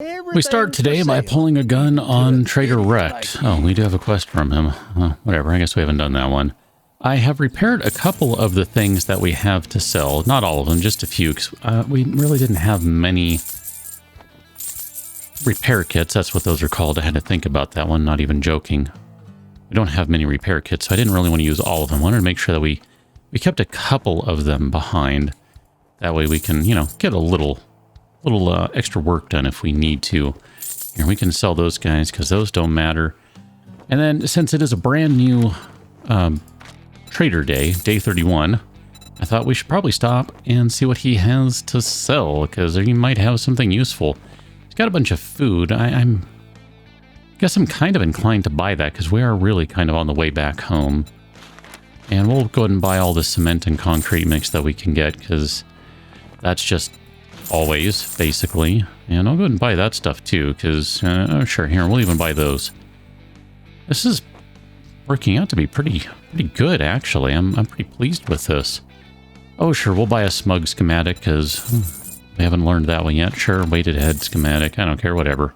We start today by pulling a gun on Trader Wrecked. Oh, we do have a quest from him. Whatever, I guess we haven't done that one. I have repaired a couple of the things that we have to sell. Not all of them, just a few. 'Cause, we really didn't have many repair kits. That's what those are called. I had to think about that one, not even joking. We don't have many repair kits, so I didn't really want to use all of them. I wanted to make sure that we kept a couple of them behind. That way we can, you know, get a little extra work done if we need to. Here, we can sell those guys because those don't matter. And then since it is a brand new Trader Day, Day 31, I thought we should probably stop and see what he has to sell because he might have something useful. He's got a bunch of food. I guess I'm kind of inclined to buy that because we are really kind of on the way back home. And we'll go ahead and buy all the cement and concrete mix that we can get because that's just always, basically. And I'll go ahead and buy that stuff too because, oh sure, here, we'll even buy those. This is working out to be pretty good, actually. I'm pretty pleased with this. Oh sure, we'll buy a smug schematic because we haven't learned that one yet. Sure, weighted head schematic, I don't care, whatever.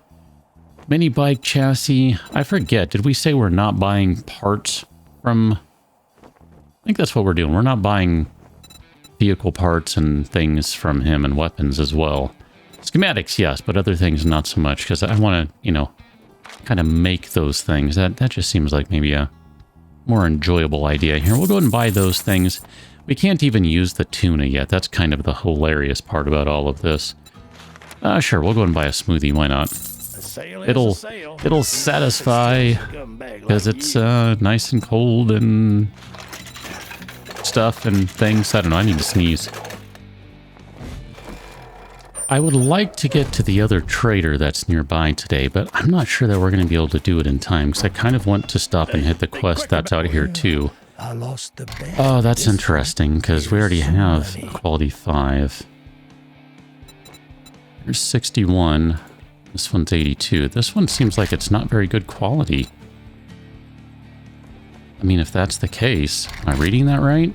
Mini bike chassis, I forget, did we say we're not buying parts from... I think that's what we're doing. We're not buying vehicle parts and things from him and weapons as well. Schematics, yes, but other things not so much because I want to, you know, kind of make those things. That just seems like maybe a more enjoyable idea here. We'll go ahead and buy those things. We can't even use the tuna yet. That's kind of the hilarious part about all of this. Sure, we'll go ahead and buy a smoothie. Why not? It'll satisfy because it's nice and cold and stuff and things. I don't know, I need to sneeze. I would like to get to the other trader that's nearby today, but I'm not sure that we're going to be able to do it in time because I kind of want to stop and hit the quest that's out here too. Oh, that's interesting because we already have a quality 5. Here's 61. This one's 82. This one seems like it's not very good quality. I mean, if that's the case, am I reading that right?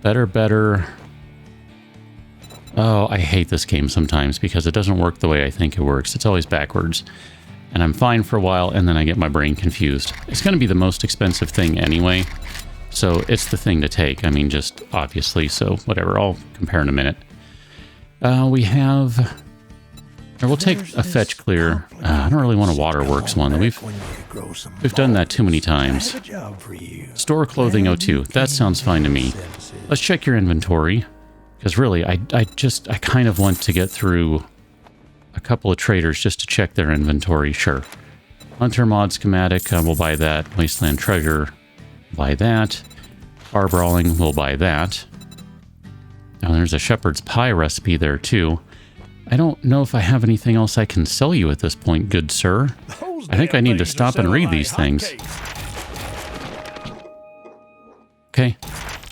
Better. Oh, I hate this game sometimes because it doesn't work the way I think it works. It's always backwards. And I'm fine for a while, and then I get my brain confused. It's going to be the most expensive thing anyway, so it's the thing to take. I mean, just obviously, so whatever. I'll compare in a minute. We have... Or we'll take a fetch clear. I don't really want a waterworks one. We've done that too many times. Store clothing 02. That sounds fine to me. Let's check your inventory. Because really, I kind of want to get through a couple of traders just to check their inventory. Sure. Hunter mod schematic. We'll buy that. Wasteland treasure. Buy that. Bar brawling. We'll buy that. Now there's a shepherd's pie recipe there too. I don't know if I have anything else I can sell you at this point, good sir. I think I need to stop and read these things. Okay.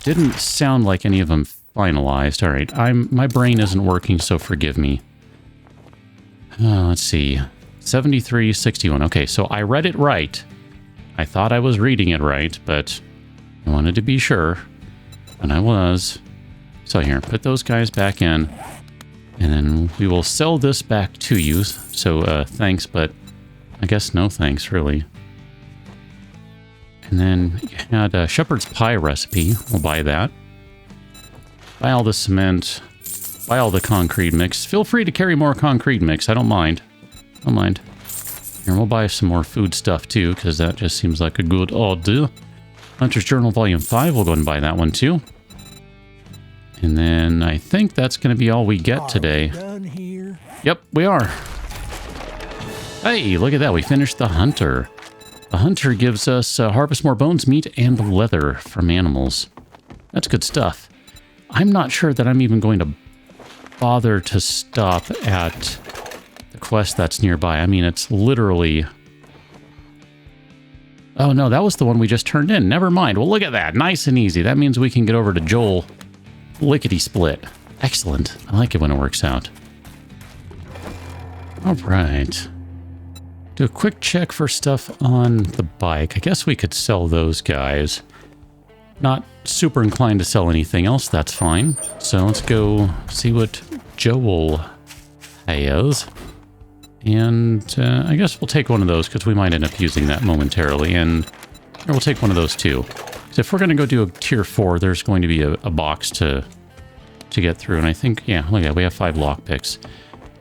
Didn't sound like any of them finalized. All right. My brain isn't working, so forgive me. Let's see. 73, 61. Okay, so I read it right. I thought I was reading it right, but I wanted to be sure. And I was. So here, put those guys back in. And then we will sell this back to you. So thanks, but I guess no thanks, really. And then you had a shepherd's pie recipe. We'll buy that. Buy all the cement. Buy all the concrete mix. Feel free to carry more concrete mix. I don't mind. Don't mind. And we'll buy some more food stuff too, because that just seems like a good idea. Hunter's Journal Volume 5. We'll go and buy that one too. And then I think that's going to be all we get today. Done here? Yep, we are. Hey, look at that. We finished the Hunter. The Hunter gives us harvest more bones, meat, and leather from animals. That's good stuff. I'm not sure that I'm even going to bother to stop at the quest that's nearby. I mean, it's literally... Oh, no, that was the one we just turned in. Never mind. Well, look at that. Nice and easy. That means we can get over to Joel... lickety-split. Excellent. I like it when it works out. All right. Do a quick check for stuff on the bike. I guess we could sell those guys. Not super inclined to sell anything else. That's fine. So let's go see what Joel has. And I guess we'll take one of those because we might end up using that momentarily. And we'll take one of those too. So if we're going to go do a tier 4, there's going to be a box to get through. And I think, yeah, look at that. We have 5 lockpicks.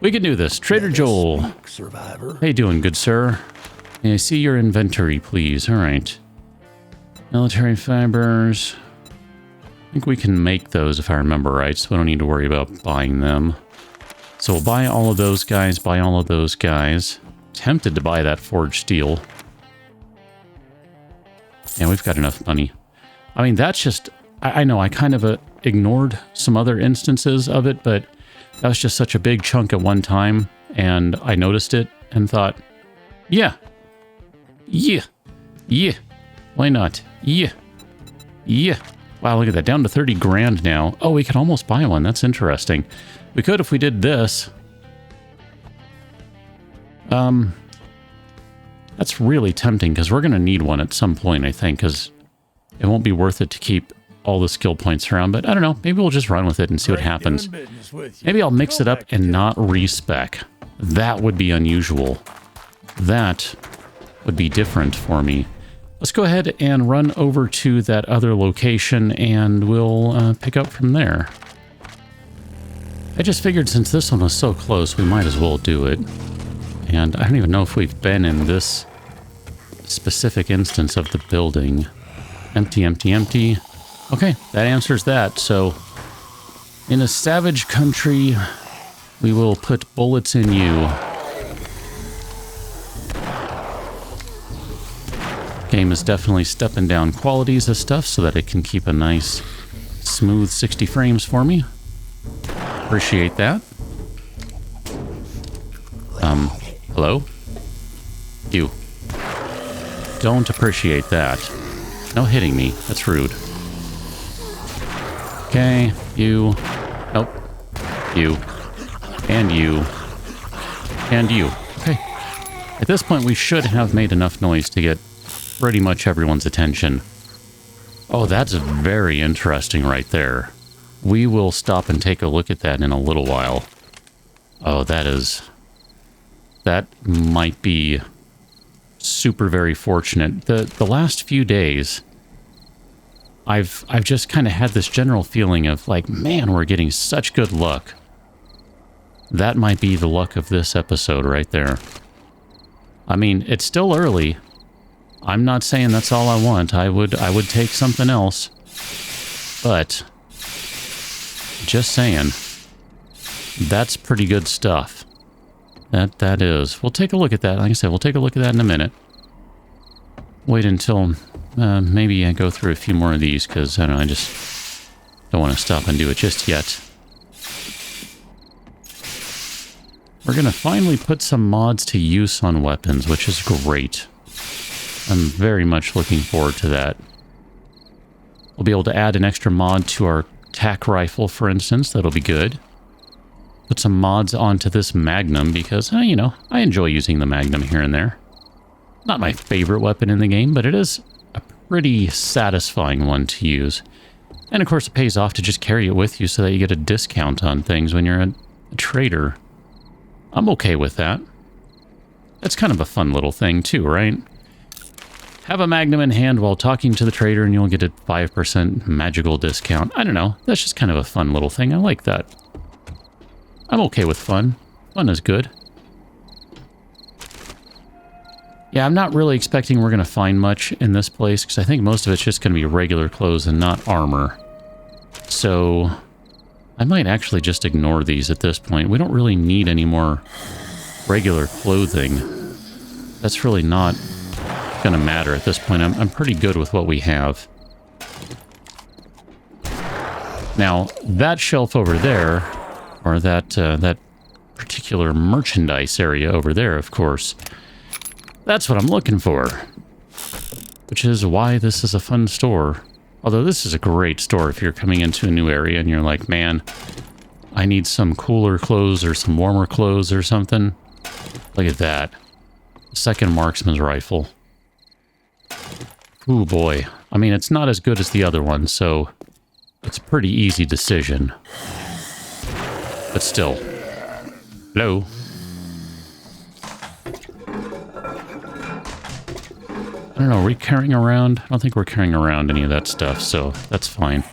We can do this. Trader Joel. Survivor. How you doing, good sir? May I see your inventory, please? All right. Military fibers. I think we can make those if I remember right, so we don't need to worry about buying them. So we'll buy all of those guys, buy all of those guys. Tempted to buy that forged steel. Yeah, we've got enough money. I mean, that's just... I know I kind of ignored some other instances of it, but that was just such a big chunk at one time, and I noticed it and thought, yeah, why not? Yeah. Wow, look at that, down to 30 grand now. Oh, we could almost buy one. That's interesting. We could if we did this. That's really tempting because we're going to need one at some point, I think, because it won't be worth it to keep all the skill points around. But I don't know. Maybe we'll just run with it and see what happens. Maybe I'll mix it up and not respec. That would be unusual. That would be different for me. Let's go ahead and run over to that other location and we'll pick up from there. I just figured since this one was so close, we might as well do it. And I don't even know if we've been in this specific instance of the building. Empty, empty, empty. Okay, that answers that. So, in a savage country, we will put bullets in you. Game is definitely stepping down qualities of stuff so that it can keep a nice, smooth 60 frames for me. Appreciate that. Hello? You. Don't appreciate that. No hitting me. That's rude. Okay, you. Nope. You. And you. And you. Okay. At this point, we should have made enough noise to get pretty much everyone's attention. Oh, that's very interesting right there. We will stop and take a look at that in a little while. Oh, that might be super very fortunate. The last few days, I've just kind of had this general feeling of like, man, we're getting such good luck. That might be the luck of this episode right there. I mean, it's still early. I'm not saying that's all I want. I would take something else. But just saying, that's pretty good stuff. That is. We'll take a look at that. Like I said, we'll take a look at that in a minute. Wait until maybe I go through a few more of these because I don't know, I just don't want to stop and do it just yet. We're going to finally put some mods to use on weapons, which is great. I'm very much looking forward to that. We'll be able to add an extra mod to our tac rifle, for instance. That'll be good. Put some mods onto this Magnum because, you know, I enjoy using the Magnum here and there. Not my favorite weapon in the game, but it is a pretty satisfying one to use. And of course, it pays off to just carry it with you so that you get a discount on things when you're a trader. I'm okay with that. That's kind of a fun little thing too, right? Have a Magnum in hand while talking to the trader and you'll get a 5% magical discount. I don't know. That's just kind of a fun little thing. I like that. I'm okay with fun. Fun is good. Yeah, I'm not really expecting we're going to find much in this place because I think most of it's just going to be regular clothes and not armor. So I might actually just ignore these at this point. We don't really need any more regular clothing. That's really not going to matter at this point. I'm pretty good with what we have. Now, that shelf over there, or that particular merchandise area over there, of course, that's what I'm looking for. Which is why this is a fun store. Although this is a great store if you're coming into a new area and you're like, man, I need some cooler clothes or some warmer clothes or something. Look at that. Second marksman's rifle. Ooh, boy. I mean, it's not as good as the other one, so it's a pretty easy decision. But still. Hello. don't know, are we carrying around? I don't think we're carrying around any of that stuff, so that's fine.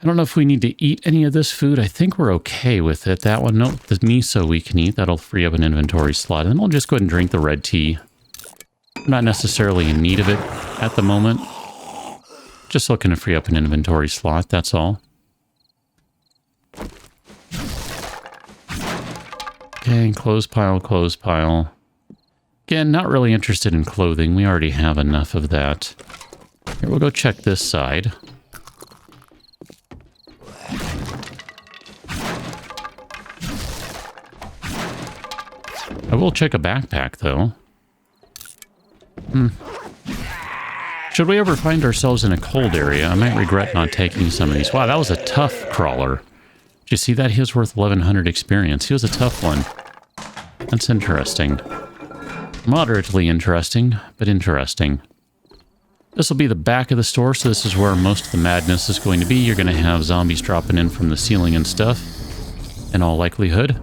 I don't know if we need to eat any of this food. I think we're okay with it. That one, nope, the miso we can eat. That'll free up an inventory slot. And then we'll just go ahead and drink the red tea. I'm not necessarily in need of it at the moment. Just looking to free up an inventory slot, that's all. Okay, clothes pile, clothes pile. Again, not really interested in clothing. We already have enough of that. Here, we'll go check this side. I will check a backpack, though. Should we ever find ourselves in a cold area, I might regret not taking some of these. Wow, that was a tough crawler. Did you see that? He was worth 1,100 experience. He was a tough one. That's interesting. Moderately interesting, but interesting. This will be the back of the store, so this is where most of the madness is going to be. You're going to have zombies dropping in from the ceiling and stuff, in all likelihood.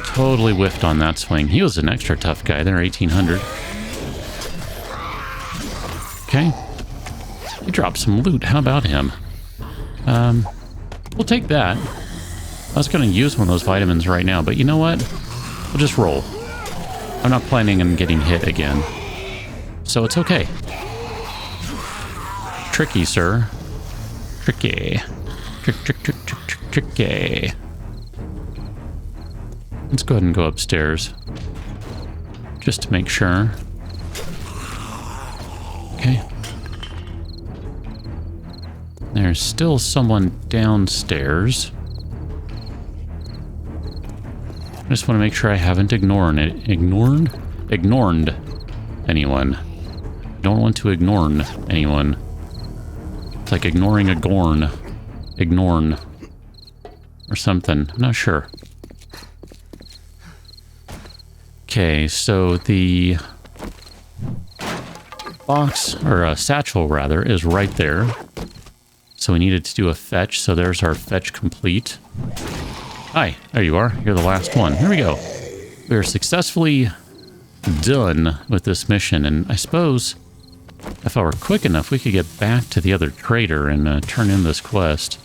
Totally whiffed on that swing. He was an extra tough guy there, 1,800. Okay. He dropped some loot. How about him? We'll take that. I was going to use one of those vitamins right now, but you know what? We'll just roll. I'm not planning on getting hit again. So it's okay. Tricky, sir. Tricky. Tricky. Let's go ahead and go upstairs. Just to make sure. Okay. There's still someone downstairs. I just want to make sure I haven't ignored anyone. I don't want to ignore anyone. It's like ignoring a gorn. Ignorn. Or something. I'm not sure. Okay, so the box, or a satchel rather, is right there. So we needed to do a fetch, so there's our fetch complete. Hi, there you are. You're the last one. Here we go. We are successfully done with this mission, and I suppose if I were quick enough, we could get back to the other trader and turn in this quest.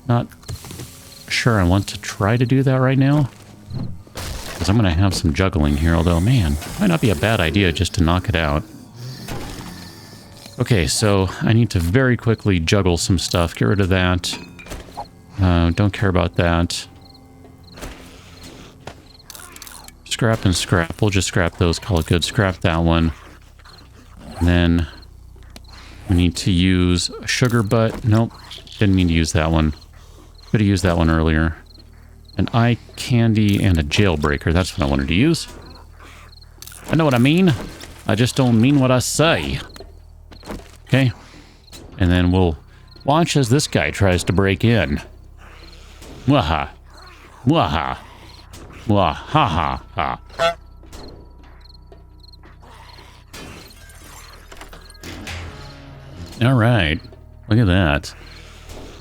Not sure I want to try to do that right now, because I'm going to have some juggling here, although, man, might not be a bad idea just to knock it out. Okay, so I need to very quickly juggle some stuff. Get rid of that. Don't care about that. Scrap and scrap. We'll just scrap those, call it good. Scrap that one. And then we need to use a sugar butt. Nope, didn't mean to use that one. Could have used that one earlier. An eye candy and a jailbreaker. That's what I wanted to use. I know what I mean. I just don't mean what I say. Okay. And then we'll watch as this guy tries to break in. Waha. Waha. Waha-ha-ha. All right. Look at that.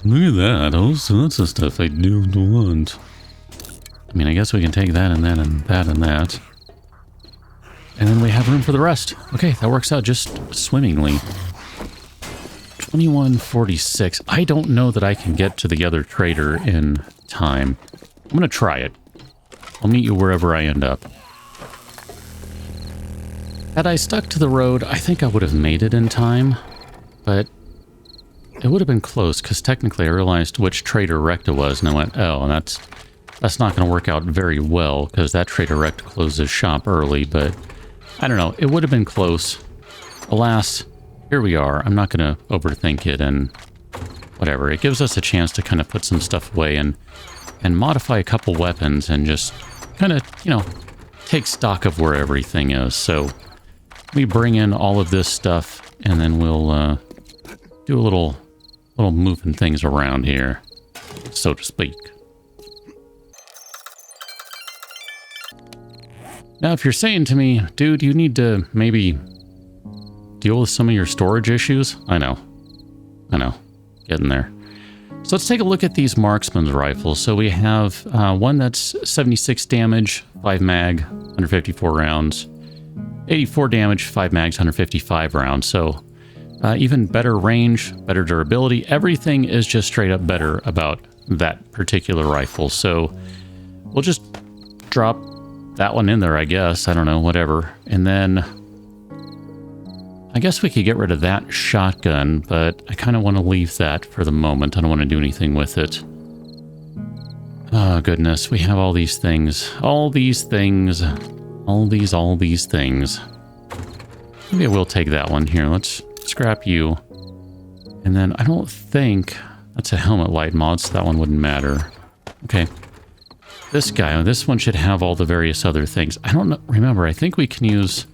Look at that. Oh, so that's the stuff I don't want. I mean, I guess we can take that and that and that and that. And then we have room for the rest. Okay, that works out just swimmingly. 2146. I don't know that I can get to the other trader in time. I'm going to try it. I'll meet you wherever I end up. Had I stuck to the road, I think I would have made it in time. But it would have been close, because technically I realized which trader wrecked it was, and I went, oh, and that's not going to work out very well, because that trader wrecked closed his shop early, but I don't know. It would have been close. Alas, here we are. I'm not going to overthink it, and whatever. It gives us a chance to kind of put some stuff away and modify a couple weapons and just kind of, you know, take stock of where everything is. So we bring in all of this stuff, and then we'll do a little moving things around here, so to speak. Now, if you're saying to me, dude, you need to maybe deal with some of your storage issues, I know, getting there. So let's take a look at these marksman's rifles. So we have one that's 76 damage, 5 mag, 154 rounds. 84 damage, 5 mags, 155 rounds. So even better range, better durability. Everything is just straight up better about that particular rifle. So we'll just drop that one in there, I guess. I don't know, whatever. And then I guess we could get rid of that shotgun, but I kind of want to leave that for the moment. I don't want to do anything with it. Oh, goodness. We have all these things. All these things. All these things. Maybe I will take that one here. Let's scrap you. And then I don't think that's a helmet light mod, so that one wouldn't matter. Okay. This guy, this one should have all the various other things. I don't know, remember, I think we can use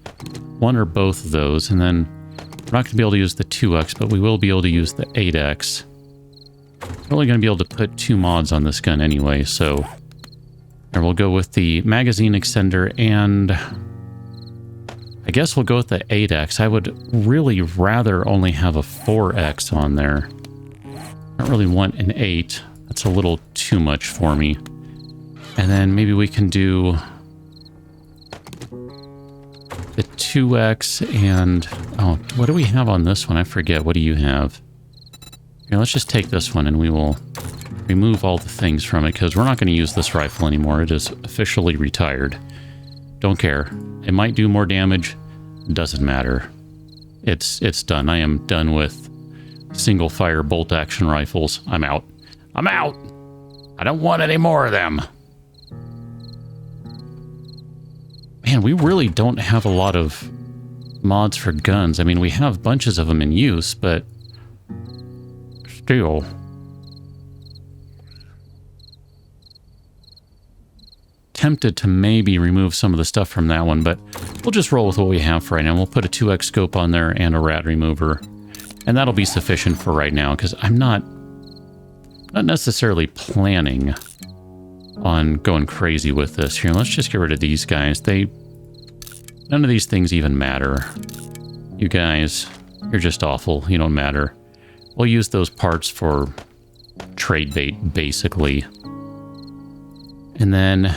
one or both of those, and then we're not going to be able to use the 2X, but we will be able to use the 8X. We're only going to be able to put 2 mods on this gun anyway, so here we'll go with the magazine extender, and I guess we'll go with the 8X. I would really rather only have a 4X on there. I don't really want an 8. That's a little too much for me. And then maybe we can do the 2X and... oh, what do we have on this one? I forget. What do you have? Here, let's just take this one and we will remove all the things from it because we're not going to use this rifle anymore. It is officially retired. Don't care. It might do more damage. Doesn't matter. It's done. I am done with single fire bolt action rifles. I'm out. I'm out! I don't want any more of them. Man, we really don't have a lot of mods for guns. I mean, we have bunches of them in use, but still. Tempted to maybe remove some of the stuff from that one, but we'll just roll with what we have for right now. We'll put a 2X scope on there and a rat remover, and that'll be sufficient for right now, because I'm not necessarily planning on going crazy with this. Here, let's just get rid of these guys. None of these things even matter. You guys, you're just awful. You don't matter. We'll use those parts for trade bait, basically. And then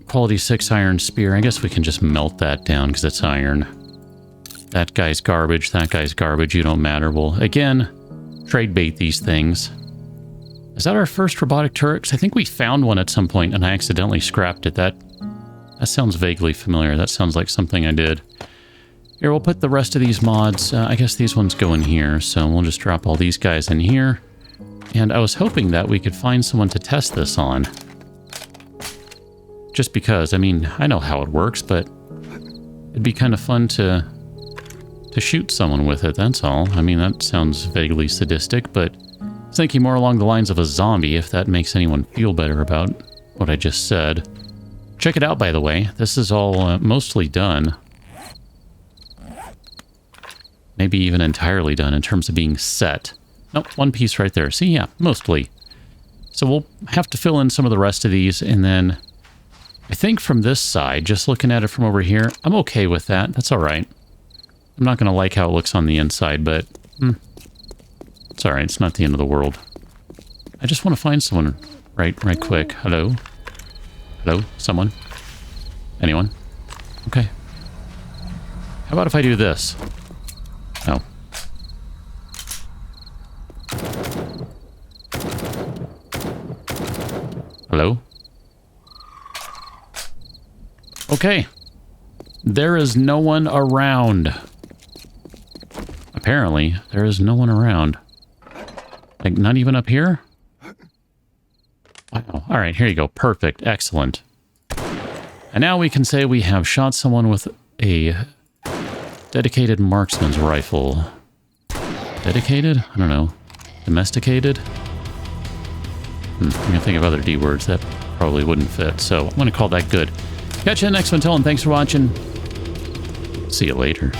quality 6 iron spear. I guess we can just melt that down because it's iron. That guy's garbage. That guy's garbage. You don't matter. Well, again, trade bait these things. Is that our first robotic turret? 'Cause I think we found one at some point and I accidentally scrapped it. That sounds vaguely familiar. That sounds like something I did. Here, we'll put the rest of these mods. I guess these ones go in here, so we'll just drop all these guys in here. And I was hoping that we could find someone to test this on. Just because, I mean, I know how it works, but it'd be kind of fun to shoot someone with it, that's all. I mean, that sounds vaguely sadistic, but thinking more along the lines of a zombie, if that makes anyone feel better about what I just said. Check it out, by the way. This is all mostly done. Maybe even entirely done in terms of being set. Nope, one piece right there. See, yeah, mostly. So we'll have to fill in some of the rest of these, and then I think from this side, just looking at it from over here, I'm okay with that. That's all right. I'm not going to like how it looks on the inside, but it's all right. It's not the end of the world. I just want to find someone right quick. Hello? Hello? Someone? Anyone? Okay. How about if I do this? Oh. Hello? Okay. There is no one around. Apparently, there is no one around. Like, not even up here? Wow. All right, here you go. Perfect. Excellent. And now we can say we have shot someone with a dedicated marksman's rifle. Dedicated? I don't know. Domesticated? I'm going to think of other D words that probably wouldn't fit, so I'm going to call that good. Catch you in the next one, and thanks for watching. See you later.